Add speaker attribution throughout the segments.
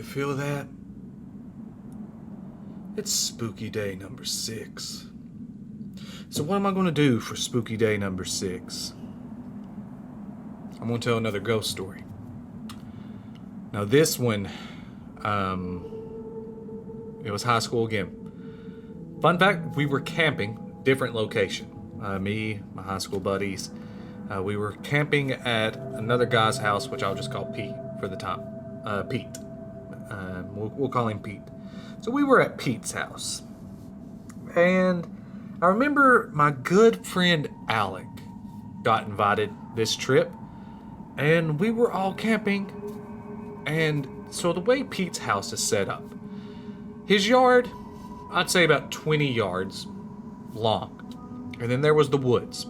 Speaker 1: feel that? It's spooky day number 6. So what am I going to do for spooky day number 6? I'm going to tell another ghost story. Now this one, it was high school again. Fun fact, we were camping, different location. Me, my high school buddies, we were camping at another guy's house, which I'll just call Pete for the time. Pete. We'll call him Pete. So we were at Pete's house. And I remember my good friend Alec got invited this trip. And we were all camping. And so the way Pete's house is set up, his yard, I'd say about 20 yards long. And then there was the woods,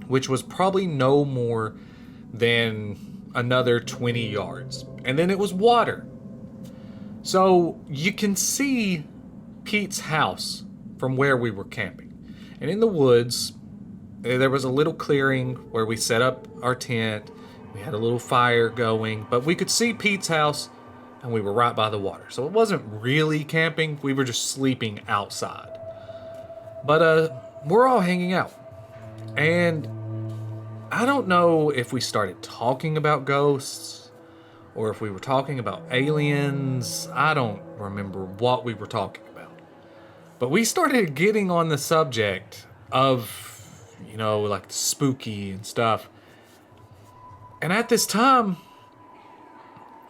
Speaker 1: which was probably no more than another 20 yards. And then it was water. So you can see Pete's house from where we were camping. And in the woods, there was a little clearing where we set up our tent. We had a little fire going, but we could see Pete's house and we were right by the water. So it wasn't really camping. We were just sleeping outside. But we're all hanging out. And I don't know if we started talking about ghosts or if we were talking about aliens. I don't remember what we were talking about. But we started getting on the subject of, like spooky and stuff. And at this time,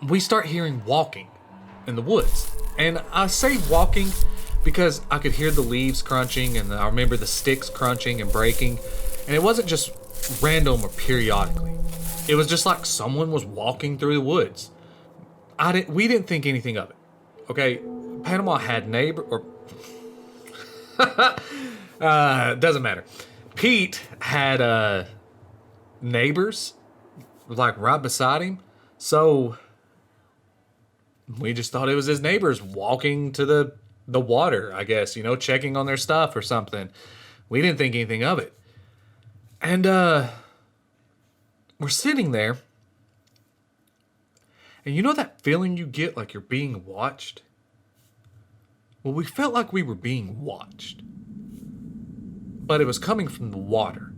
Speaker 1: we start hearing walking in the woods. And I say walking because I could hear the leaves crunching, and I remember the sticks crunching and breaking. And it wasn't just random or periodically. It was just like someone was walking through the woods. We didn't think anything of it. Okay, Panama had doesn't matter. Pete had neighbors like right beside him. So we just thought it was his neighbors walking to the water, I guess, checking on their stuff or something. We didn't think anything of it. And we're sitting there. And you know that feeling you get like you're being watched? Well, we felt like we were being watched. But it was coming from the water.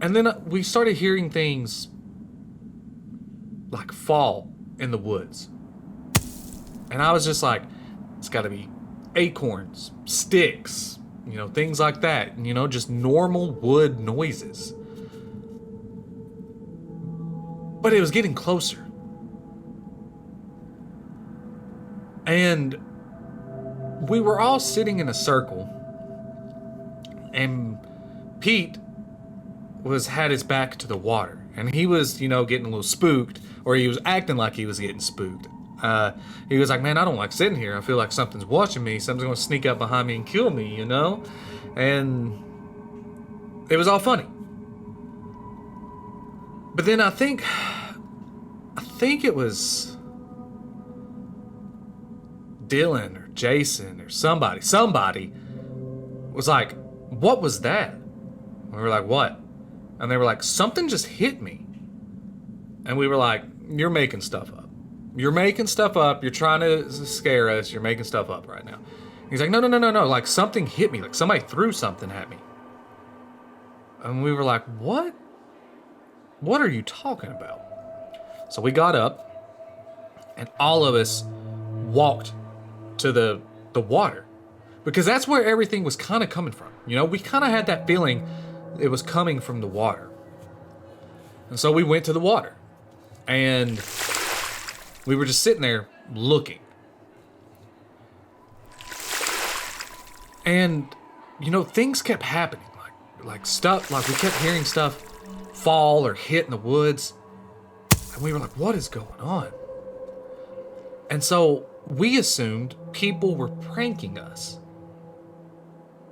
Speaker 1: And then we started hearing things like fall in the woods. And I was just like, it's got to be acorns, sticks, things like that. Just normal wood noises. But it was getting closer. And we were all sitting in a circle. And Pete had his back to the water. And he was, getting a little spooked. Or he was acting like he was getting spooked. He was like, man, I don't like sitting here. I feel like something's watching me. Something's going to sneak up behind me and kill me, And it was all funny. But then I think it was Dylan or Jason or somebody was like, what was that? And we were like, what? And they were like, something just hit me. And we were like, you're making stuff up. You're making stuff up. You're trying to scare us. You're making stuff up right now. He's like, no. Like something hit me. Like somebody threw something at me. And we were like, what? What are you talking about? So we got up and all of us walked to the water because that's where everything was kind of coming from. We kind of had that feeling it was coming from the water. And so we went to the water and we were just sitting there looking. And, things kept happening. Like stuff, like we kept hearing stuff fall or hit in the woods. And we were like, what is going on? And so we assumed people were pranking us.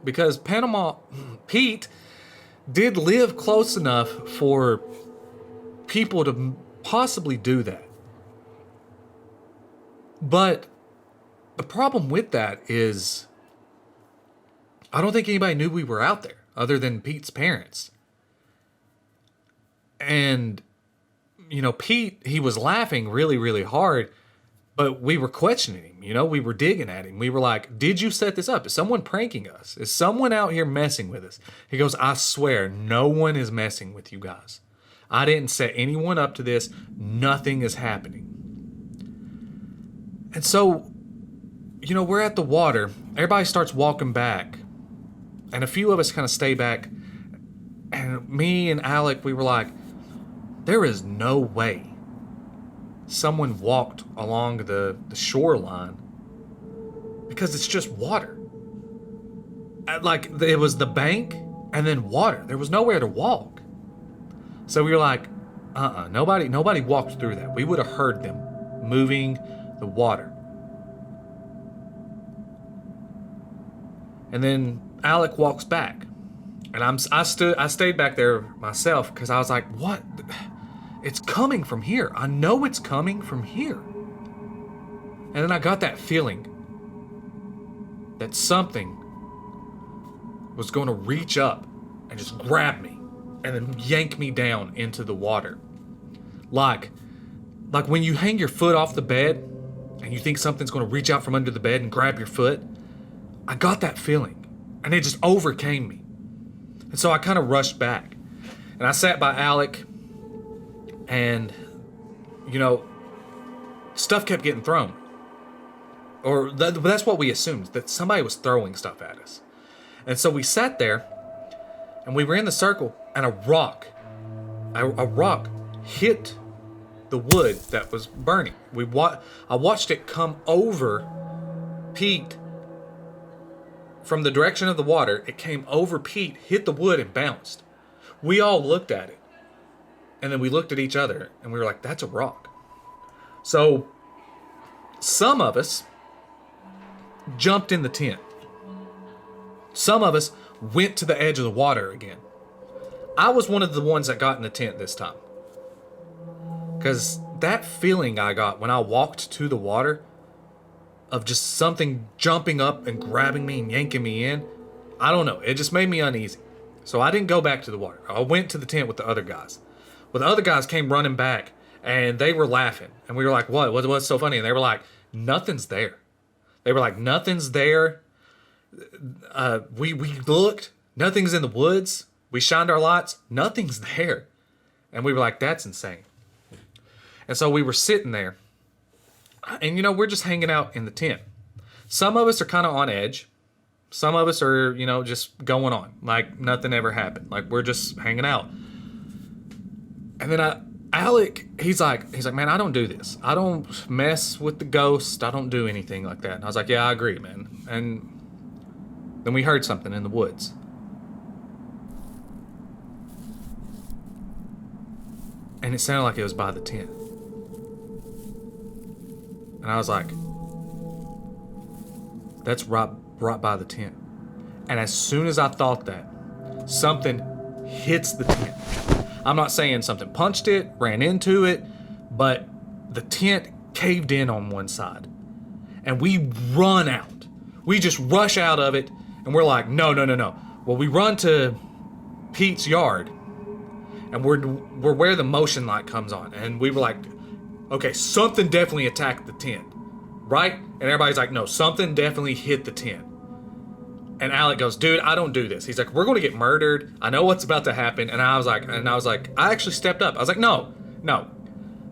Speaker 1: Because Pete did live close enough for people to possibly do that. But the problem with that is I don't think anybody knew we were out there other than Pete's parents. And, Pete, he was laughing really, really hard, but we were questioning him. We were digging at him. We were like, did you set this up? Is someone pranking us? Is someone out here messing with us? He goes, I swear, no one is messing with you guys. I didn't set anyone up to this. Nothing is happening. And so, we're at the water. Everybody starts walking back. And a few of us kind of stay back. And me and Alec, we were like, there is no way someone walked along the shoreline, because it's just water. Like, it was the bank and then water. There was nowhere to walk. So we were like, nobody walked through that. We would have heard them moving the water. And then Alec walks back. And I stayed back there myself, because I was like, what? It's coming from here. I know it's coming from here. And then I got that feeling that something was going to reach up and just grab me and then yank me down into the water. Like when you hang your foot off the bed and you think something's going to reach out from under the bed and grab your foot. I got that feeling, and it just overcame me. And so I kind of rushed back, and I sat by Alec, and, stuff kept getting thrown. Or that's what we assumed, that somebody was throwing stuff at us. And so we sat there, and we were in the circle, and a rock hit the wood that was burning. I watched it come over Pete from the direction of the water. It came over Pete, hit the wood, and bounced. We all looked at it. And then we looked at each other, and we were like, that's a rock. So some of us jumped in the tent. Some of us went to the edge of the water again. I was one of the ones that got in the tent this time. Because that feeling I got when I walked to the water, of just something jumping up and grabbing me and yanking me in, I don't know. It just made me uneasy. So I didn't go back to the water. I went to the tent with the other guys. Well, the other guys came running back, and they were laughing. And we were like, what? What's so funny? And they were like, nothing's there. They were like, nothing's there. We looked. Nothing's in the woods. We shined our lights. Nothing's there. And we were like, that's insane. And so we were sitting there. And, we're just hanging out in the tent. Some of us are kind of on edge. Some of us are, just going on. Like nothing ever happened. Like we're just hanging out. And then Alec, he's like, man, I don't do this. I don't mess with the ghost. I don't do anything like that. And I was like, yeah, I agree, man. And then we heard something in the woods. And it sounded like it was by the tent. And I was like, that's right by the tent. And as soon as I thought that, something hits the tent. I'm not saying something punched it, ran into it, but the tent caved in on one side. And we run out. We just rush out of it, and we're like, no. Well, we run to Pete's yard, and we're where the motion light comes on. And we were like, okay, something definitely attacked the tent, right? And everybody's like, no, something definitely hit the tent. And Alec goes, dude, I don't do this. He's like, we're going to get murdered. I know what's about to happen. And I was like, I actually stepped up. I was like, no.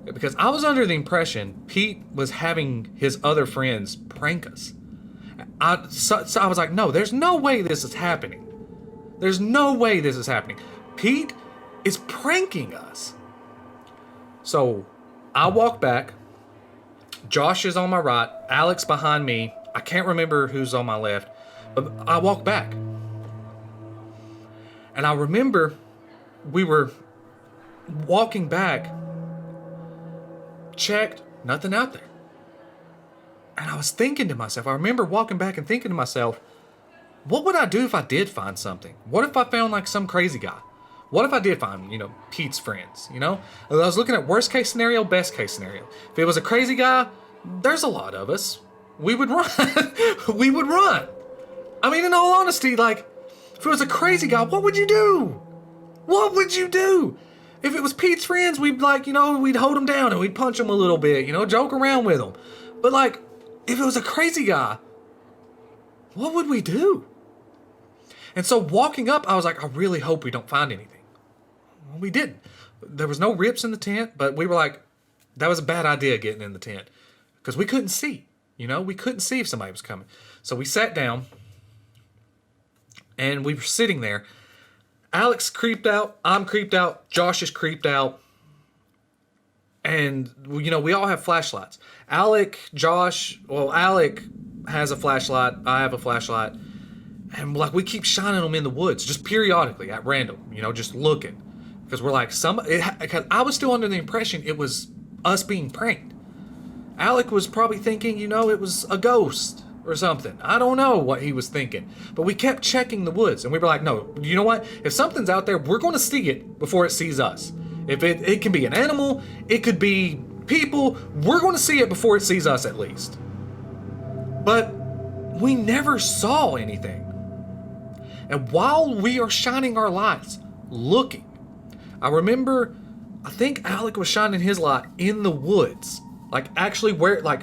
Speaker 1: Because I was under the impression Pete was having his other friends prank us. So I was like, no, there's no way this is happening. There's no way this is happening. Pete is pranking us. So I walk back. Josh is on my right. Alex behind me. I can't remember who's on my left. But I walk back. And I remember we were walking back. Checked. Nothing out there. And I was thinking to myself, I remember walking back and thinking to myself, what would I do if I did find something? What if I found like some crazy guy? What if I did find, Pete's friends, I was looking at worst case scenario, best case scenario. If it was a crazy guy, there's a lot of us. We would run. We would run. I mean, in all honesty, like, if it was a crazy guy, what would you do? What would you do? If it was Pete's friends, we'd like, we'd hold them down and we'd punch them a little bit, joke around with them. But like, if it was a crazy guy, what would we do? And so walking up, I was like, I really hope we don't find anything. Well, we didn't. There was no rips in the tent, but we were like, that was a bad idea getting in the tent because we couldn't see, we couldn't see if somebody was coming. So we sat down and we were sitting there. Alex creeped out. I'm creeped out. Josh is creeped out. And, we all have flashlights. Alec has a flashlight. I have a flashlight. And, like, we keep shining them in the woods, just periodically, at random, just looking. Because we're like, because I was still under the impression it was us being pranked. Alec was probably thinking, it was a ghost or something. I don't know what he was thinking. But we kept checking the woods. And we were like, no, you know what? If something's out there, we're going to see it before it sees us. If it can be an animal, it could be people. We're going to see it before it sees us at least. But we never saw anything. And while we are shining our lights, looking, I think Alec was shining his light in the woods. Like actually where, like,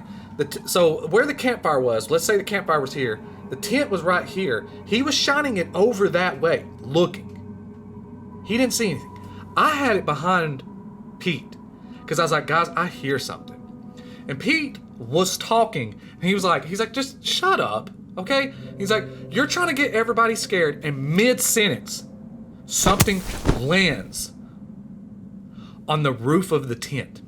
Speaker 1: so where the campfire was, let's say the campfire was here. The tent was right here. He was shining it over that way, looking. He didn't see anything. I had it behind Pete because I was like, guys, I hear something. And Pete was talking and he's like, just shut up, okay? He's like, you're trying to get everybody scared, and mid-sentence, something lands on the roof of the tent.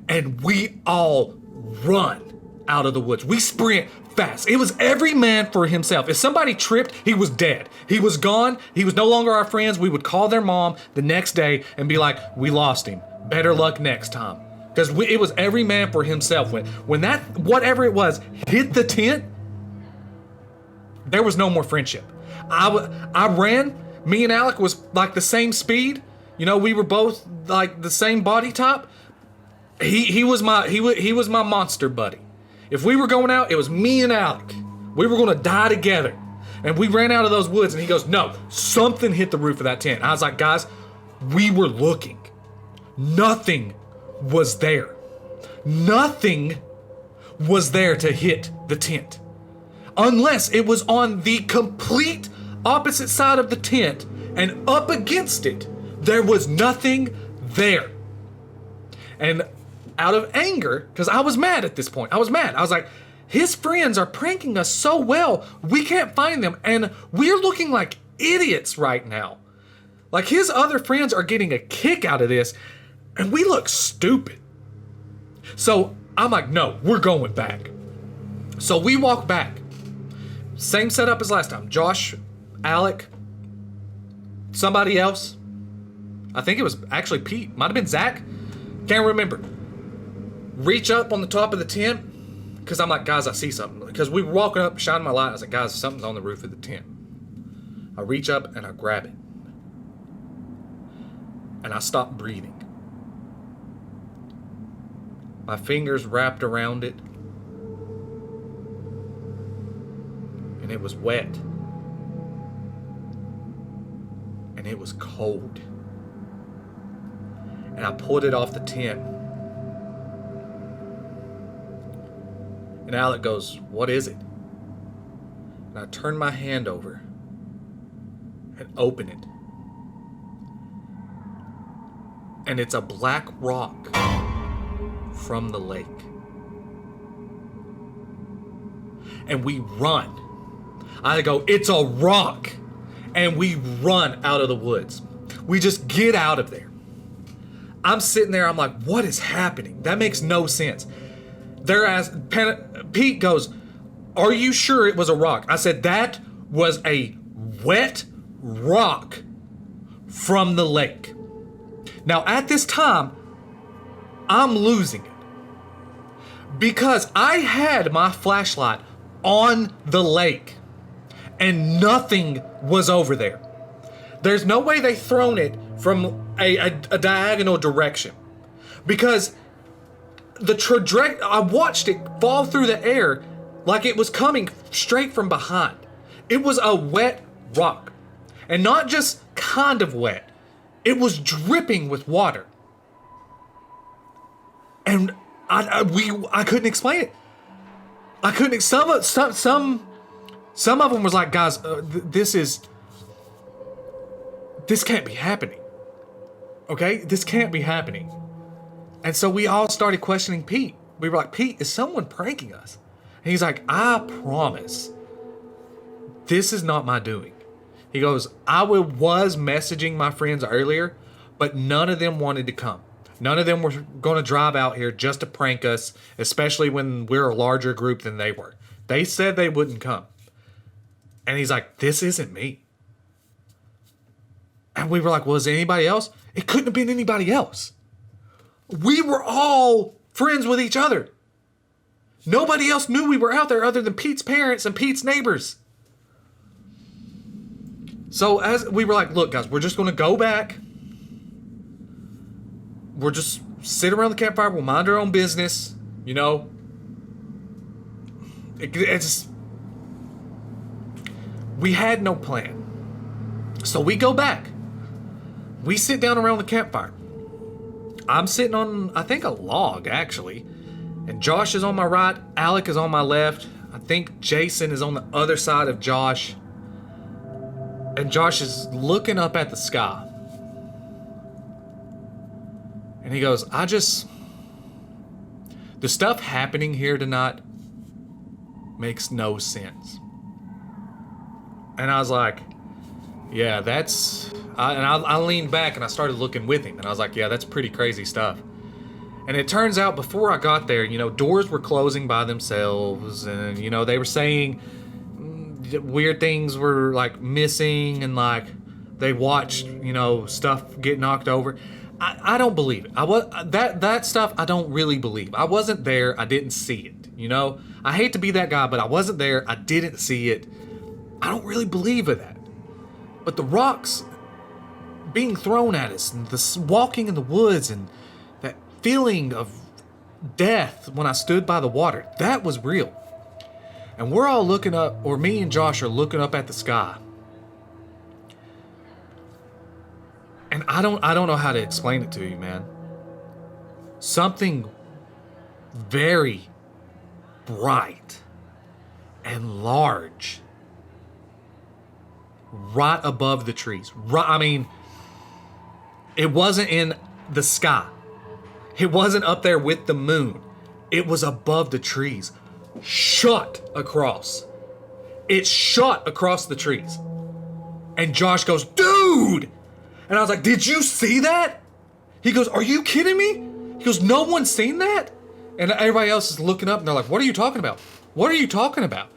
Speaker 1: And we all run out of the woods. We sprint fast. It was every man for himself. If somebody tripped, he was dead. He was gone. He was no longer our friends. We would call their mom the next day and be like, we lost him. Better luck next time. Because it was every man for himself. When that, whatever it was, hit the tent, there was no more friendship. I ran. Me and Alec was like the same speed. We were both like the same body type. He was my monster buddy. If we were going out, it was me and Alec. We were going to die together. And we ran out of those woods, and he goes, no, something hit the roof of that tent. I was like, guys, we were looking. Nothing was there. Nothing was there to hit the tent. Unless it was on the complete opposite side of the tent, and up against it, there was nothing there. And out of anger, because I was mad at this point. I was mad. I was like, his friends are pranking us so well, we can't find them. And we're looking like idiots right now. Like his other friends are getting a kick out of this, and we look stupid. So I'm like, no, we're going back. So we walk back. Same setup as last time. Josh, Alec, somebody else. I think it was actually Pete. Might have been Zach. Can't remember. Reach up on the top of the tent, because I'm like, guys, I see something. Because we were walking up, shining my light. I was like, guys, something's on the roof of the tent. I reach up and I grab it. And I stop breathing. My fingers wrapped around it. And it was wet. And it was cold. And I pulled it off the tent. And Alec goes, what is it? And I turn my hand over and open it. And it's a black rock from the lake. And we run. I go, it's a rock. And we run out of the woods. We just get out of there. I'm sitting there, I'm like, what is happening? That makes no sense. Pete goes, are you sure it was a rock? I said, that was a wet rock from the lake. Now, at this time, I'm losing it. Because I had my flashlight on the lake, and nothing was over there. There's no way they thrown it from a diagonal direction. Because the trajectory, I watched it fall through the air like it was coming straight from behind. It was a wet rock. And not just kind of wet. It was dripping with water. And I couldn't explain it. I couldn't. Some of them was like, guys, this can't be happening. Okay, this can't be happening. And so we all started questioning Pete. We were like, Pete, is someone pranking us? And he's like, I promise, this is not my doing. He goes, I was messaging my friends earlier, but none of them wanted to come. None of them were going to drive out here just to prank us, especially when we're a larger group than they were. They said they wouldn't come. And he's like, this isn't me. And we were like, well, is it anybody else? It couldn't have been anybody else. We were all friends with each other. Nobody else knew we were out there other than Pete's parents and Pete's neighbors. So as we were like, look, guys, we're just going to go back. We'll just sit around the campfire. We'll mind our own business. You know, it's we had no plan. So we go back. We sit down around the campfire. I'm sitting on, I think, a log, actually. And Josh is on my right. Alec is on my left. I think Jason is on the other side of Josh. And Josh is looking up at the sky. And he goes, the stuff happening here tonight makes no sense. And I was like, yeah, I leaned back and I started looking with him. And I was like, yeah, that's pretty crazy stuff. And it turns out before I got there, you know, doors were closing by themselves. And, you know, they were saying weird things were like missing, and like they watched, you know, stuff get knocked over. I don't believe it. That stuff I don't really believe. I wasn't there. I didn't see it. You know, I hate to be that guy, but I wasn't there. I didn't see it. I don't really believe in that. But the rocks being thrown at us, and the walking in the woods, and that feeling of death when I stood by the water, that was real. And we're all looking up, or me and Josh are looking up at the sky. And I don't know how to explain it to you, man. Something very bright and large right above the trees. I mean, it wasn't in the sky. It wasn't up there with the moon. It was above the trees. Shot across. It shot across the trees. And Josh goes, dude! And I was like, did you see that? He goes, are you kidding me? He goes, no one's seen that? And everybody else is looking up and they're like, what are you talking about? What are you talking about?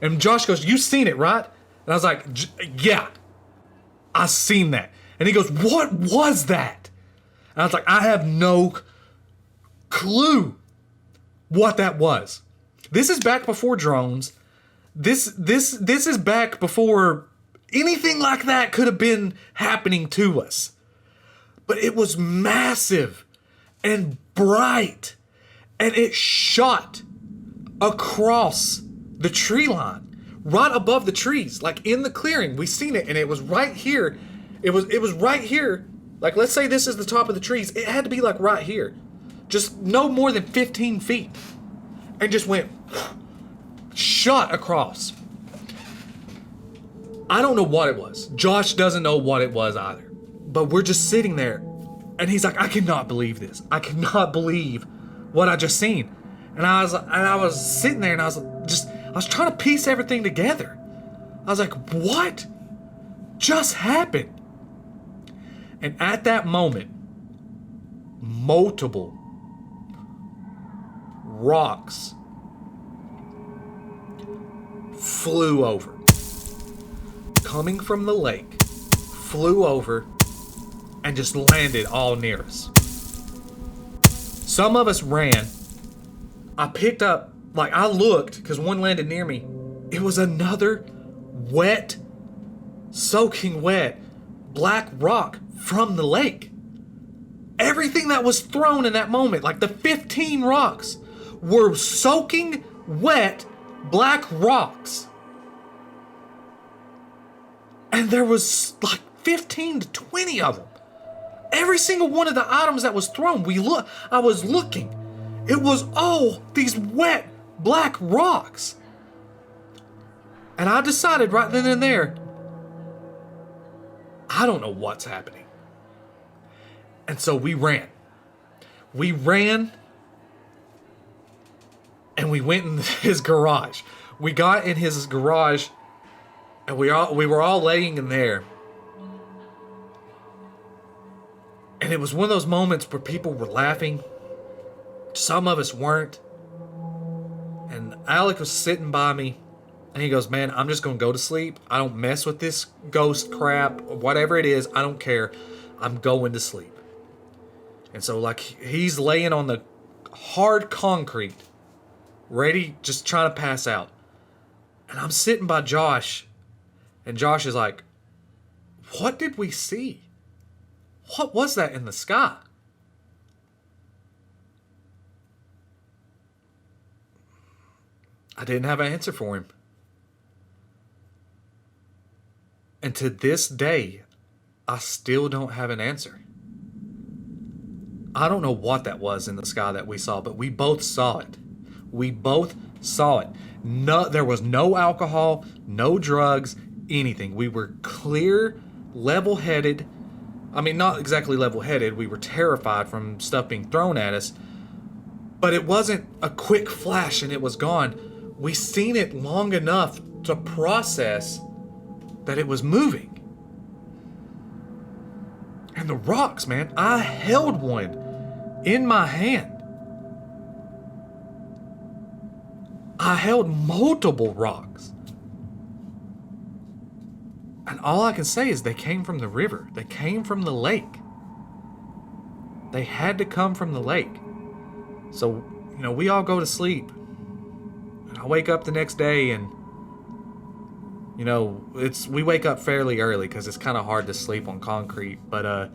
Speaker 1: And Josh goes, you seen it, right? And I was like, yeah, I seen that. And he goes, what was that? And I was like, I have no clue what that was. This is back before drones. This is back before anything like that could have been happening to us. But it was massive and bright, and it shot across the tree line, right above the trees, like in the clearing. We seen it, and it was right here. It was right here. Like, let's say this is the top of the trees. It had to be like right here, just no more than 15 feet, and just went shot across. I don't know what it was. Josh doesn't know what it was either. But we're just sitting there, and he's like, I cannot believe this. I cannot believe what I just seen. And I was sitting there, and I was trying to piece everything together. I was like, what just happened? And at that moment, multiple rocks flew over. Coming from the lake, flew over, and just landed all near us. Some of us ran. I picked up, like I looked, because one landed near me. It was another wet, soaking wet, black rock from the lake. Everything that was thrown in that moment, like the 15 rocks, were soaking wet, black rocks. And there was like 15 to 20 of them. Every single one of the items that was thrown, I was looking. It was all these wet black rocks. And I decided right then and there, I don't know what's happening. And so we ran. We ran and we went in his garage. We got in his garage and we were all laying in there. And it was one of those moments where people were laughing. Some of us weren't. And Alec was sitting by me. And he goes, man, I'm just going to go to sleep. I don't mess with this ghost crap. Whatever it is, I don't care. I'm going to sleep. And so, like, he's laying on the hard concrete, ready, just trying to pass out. And I'm sitting by Josh. And Josh is like, what did we see? What was that in the sky? I didn't have an answer for him. And to this day, I still don't have an answer. I don't know what that was in the sky that we saw, but we both saw it. We both saw it. No, there was no alcohol, no drugs, anything. We were clear, level-headed. I mean, not exactly level-headed. We were terrified from stuff being thrown at us. But it wasn't a quick flash and it was gone. We seen it long enough to process that it was moving. And the rocks, man, I held one in my hand. I held multiple rocks. And all I can say is they came from the river. They came from the lake. They had to come from the lake. So, we all go to sleep. And I wake up the next day and we wake up fairly early because it's kind of hard to sleep on concrete. But,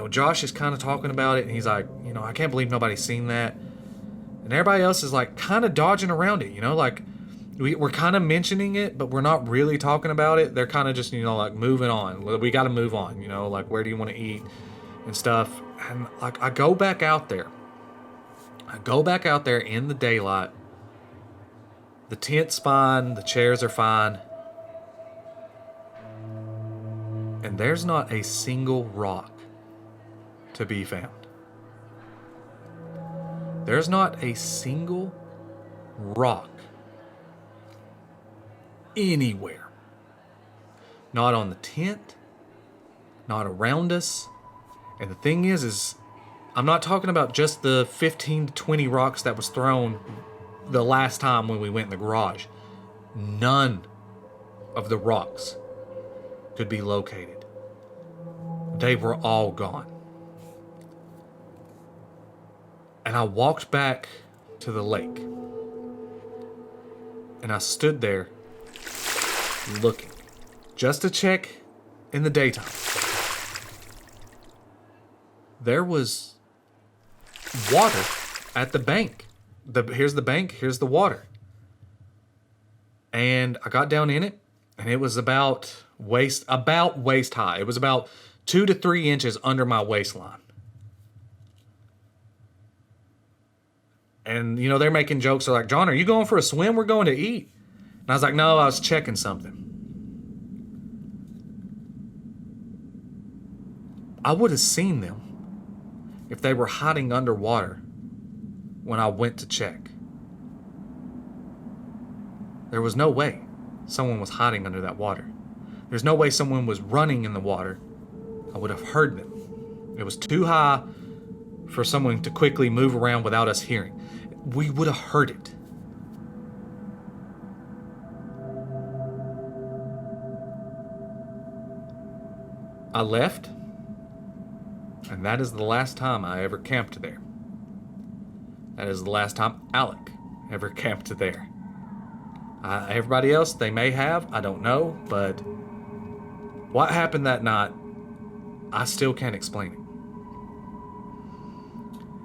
Speaker 1: Josh is kind of talking about it, and he's like, I can't believe nobody's seen that. And everybody else is like kind of dodging around it, like we're kind of mentioning it, but we're not really talking about it. They're kind of just, like moving on. We got to move on, like where do you want to eat and stuff. And like I go back out there in the daylight. The tent's fine, the chairs are fine. And there's not a single rock to be found. There's not a single rock anywhere. Not on the tent, not around us. And the thing is I'm not talking about just the 15 to 20 rocks that was thrown the last time when we went in the garage. None of the rocks could be located. They were all gone. And I walked back to the lake. And I stood there looking just to check in the daytime. There was water at the bank. Here's the bank, here's the water. And I got down in it, and it was about waist high. It was about 2 to 3 inches under my waistline. And, they're making jokes. They're like, John, are you going for a swim? We're going to eat. And I was like, no, I was checking something. I would have seen them if they were hiding underwater when I went to check. There was no way someone was hiding under that water. There's no way someone was running in the water. I would have heard them. It was too high for someone to quickly move around without us hearing. We would have heard it. I left, and that is the last time I ever camped there. That is the last time Alec ever camped there. Everybody else, they may have, I don't know, but what happened that night, I still can't explain it.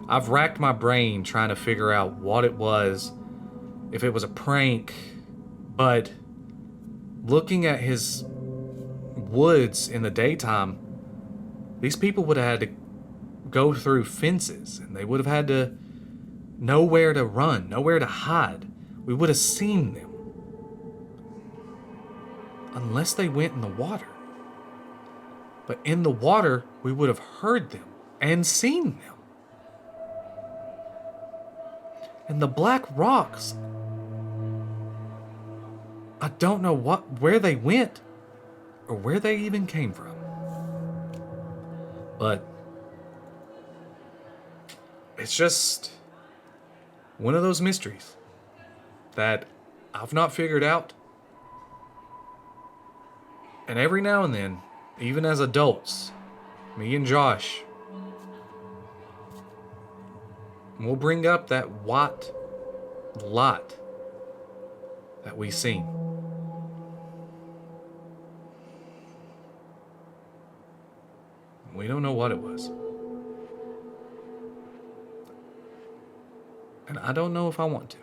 Speaker 1: I've racked my brain trying to figure out what it was, if it was a prank, but looking at his woods in the daytime, These people would have had to go through fences, and they would have had to know where to run, know where to hide. We would have seen them. Unless they went in the water. But in the water, we would have heard them and seen them. And the black rocks, I don't know where they went or where they even came from. But it's just one of those mysteries that I've not figured out. And every now and then, even as adults, me and Josh, we'll bring up that white light that we seen. We don't know what it was. And I don't know if I want to.